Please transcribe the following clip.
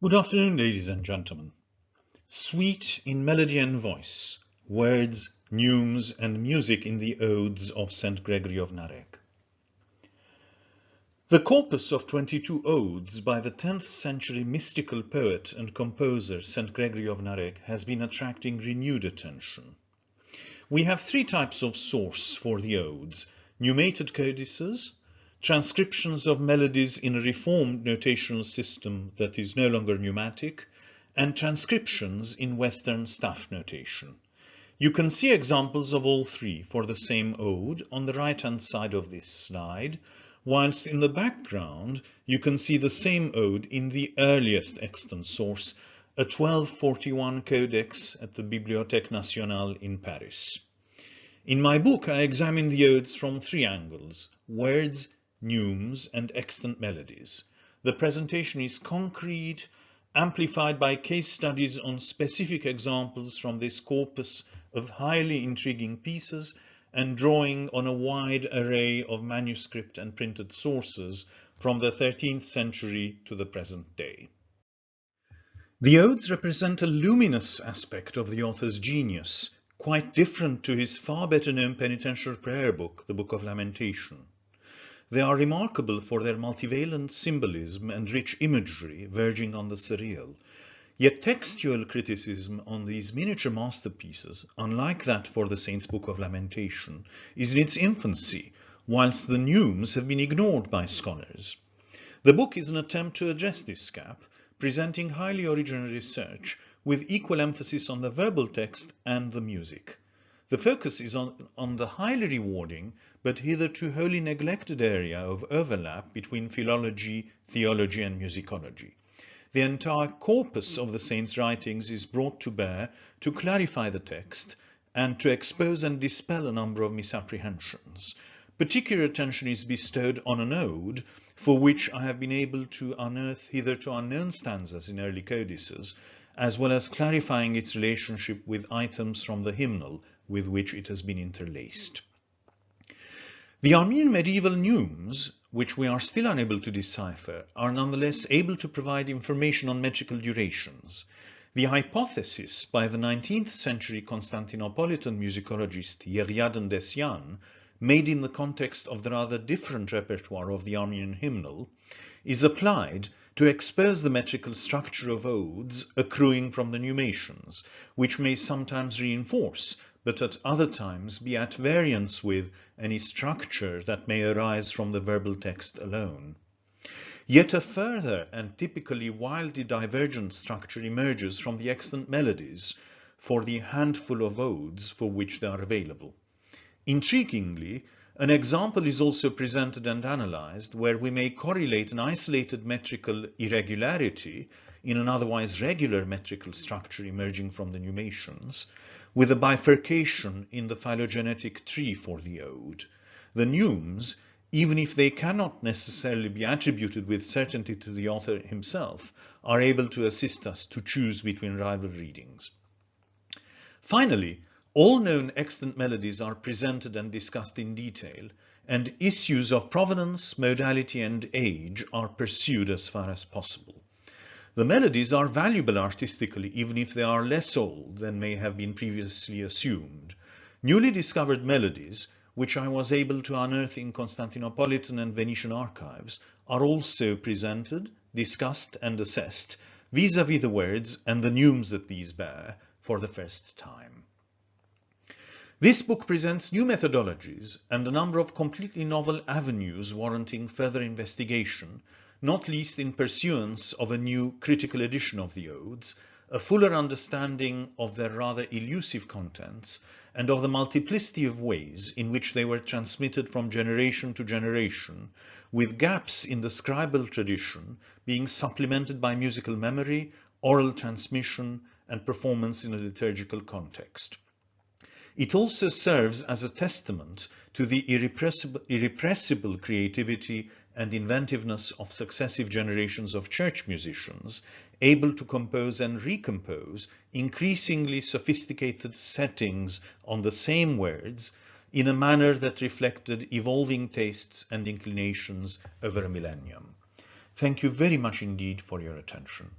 Good afternoon, ladies and gentlemen. Sweet in melody and voice, words, neumes, and music in the odes of St. Gregory of Narek. The corpus of 22 odes by the 10th century mystical poet and composer St. Gregory of Narek has been attracting renewed attention. We have three types of source for the odes: nummated codices, transcriptions of melodies in a reformed notational system that is no longer pneumatic, and transcriptions in Western staff notation. You can see examples of all three for the same ode on the right-hand side of this slide, whilst in the background you can see the same ode in the earliest extant source, a 1241 codex at the Bibliothèque Nationale in Paris. In my book, I examine the odes from three angles: words, neumes, and extant melodies. The presentation is concrete, amplified by case studies on specific examples from this corpus of highly intriguing pieces, and drawing on a wide array of manuscript and printed sources from the 13th century to the present day. The odes represent a luminous aspect of the author's genius, quite different to his far better known penitential prayer book, the Book of Lamentation. They are remarkable for their multivalent symbolism and rich imagery verging on the surreal. Yet textual criticism on these miniature masterpieces, unlike that for the Saint's Book of Lamentation, is in its infancy, whilst the neumes have been ignored by scholars. The book is an attempt to address this gap, presenting highly original research with equal emphasis on the verbal text and the music. The focus is on the highly rewarding but hitherto wholly neglected area of overlap between philology, theology, and musicology. The entire corpus of the saint's writings is brought to bear to clarify the text and to expose and dispel a number of misapprehensions. Particular attention is bestowed on an ode for which I have been able to unearth hitherto unknown stanzas in early codices, as well as clarifying its relationship with items from the hymnal with which it has been interlaced. The Armenian medieval neumes, which we are still unable to decipher, are nonetheless able to provide information on metrical durations. The hypothesis by the 19th century Constantinopolitan musicologist Haig Utidjian, made in the context of the rather different repertoire of the Armenian hymnal, is applied to expose the metrical structure of odes accruing from the nummations, which may sometimes reinforce, but at other times be at variance with, any structure that may arise from the verbal text alone. Yet a further and typically wildly divergent structure emerges from the extant melodies for the handful of odes for which they are available. Intriguingly, an example is also presented and analyzed where we may correlate an isolated metrical irregularity in an otherwise regular metrical structure emerging from the nummations with a bifurcation in the phylogenetic tree for the ode. The neumes, even if they cannot necessarily be attributed with certainty to the author himself, are able to assist us to choose between rival readings. Finally, all known extant melodies are presented and discussed in detail, and issues of provenance, modality, and age are pursued as far as possible. The melodies are valuable artistically, even if they are less old than may have been previously assumed. Newly discovered melodies, which I was able to unearth in Constantinopolitan and Venetian archives, are also presented, discussed, and assessed vis-à-vis the words and the neumes that these bear for the first time. This book presents new methodologies and a number of completely novel avenues warranting further investigation, not least in pursuance of a new critical edition of the odes, a fuller understanding of their rather elusive contents, and of the multiplicity of ways in which they were transmitted from generation to generation, with gaps in the scribal tradition being supplemented by musical memory, oral transmission, and performance in a liturgical context. It also serves as a testament to the irrepressible creativity and inventiveness of successive generations of church musicians, able to compose and recompose increasingly sophisticated settings on the same words in a manner that reflected evolving tastes and inclinations over a millennium. Thank you very much indeed for your attention.